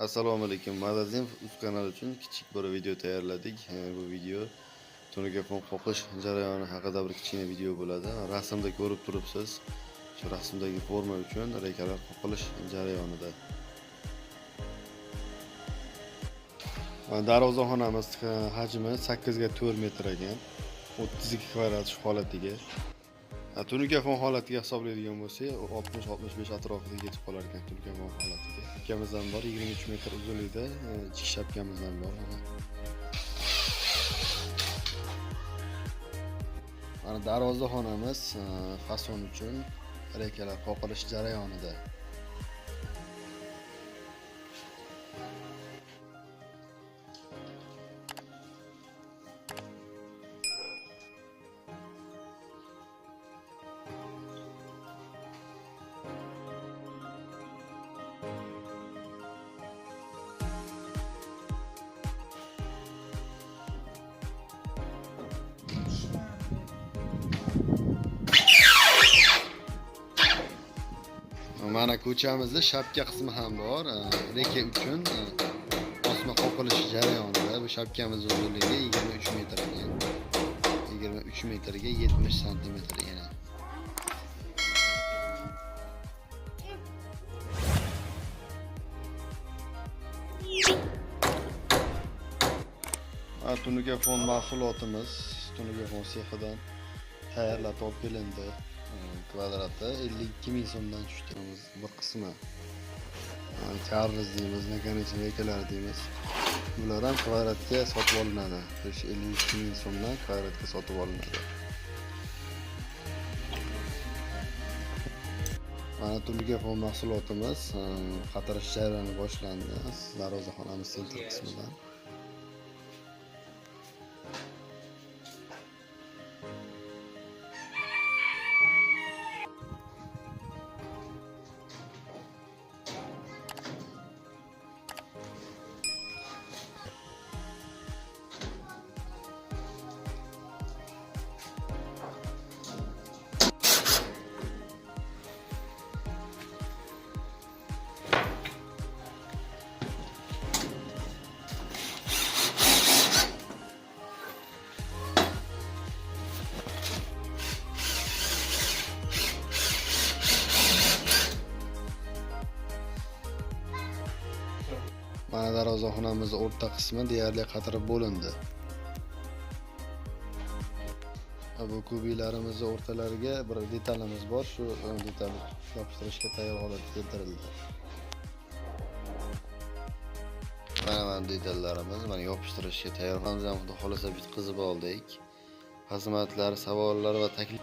Assalomu alaykum. Magazin uz kanali uchun kichik bir video tayyorladik. Bu video tunuka qoqish jarayoni haqida bir kichkina video bo'ladi. Rasmda ko'rib turibsiz. Shu rasmdagi forma uchun rekalar qoqilish jarayonida. Darvozaxonamiz hajmi 8 ga 4 metr ekan. 32 kvadrat shu holatiga. Tunuka holatiga hisoblaydigan bo'lsak, 60-65 atrofida yetib qolar ekan tunuka holatiga. Shapkamiz ham bor, 23 metr uzunlikda ichki shapkamiz ham bor. Mana darvozaxonamiz fason uchun rekalar qoqilish jarayonida. Mana ko'chamizda shapka qismi ham bor. Reka uchun osma qoqilish jarayonida. Bu shapkamiz uzunligi 23 metr ekan. 23 metrga 70 sm ekan. Tunuka fon mahsulotimiz tunuka fon sexidan tayyorlab olib kelindi. Kvadrati 52 ming so'mdan tushtiramiz bir qismi. Karriz deymiz, nakanichli rekalar deymiz. Bular ham kvadratga sotib olinadi. 52 ming so'mdan kvadratga sotib olinadi. Mana tunuka fon mahsulotimiz qatarish jarayoni boshlandi. Darvozaxonamiz sentr qismidan. Mana darvozaxonamiz o'rta qismi deyarli qatirib bo'lindi. Bu kubiklarimiz o'rtalariga bir detalimiz bor, shu detalni yopishtirishga tayyor holatga keltirildi. Mana detallarimiz mana yopishtirishga tayyor. Xudo xolasa bitkazib oldik. Xizmatlar, savollar va taklif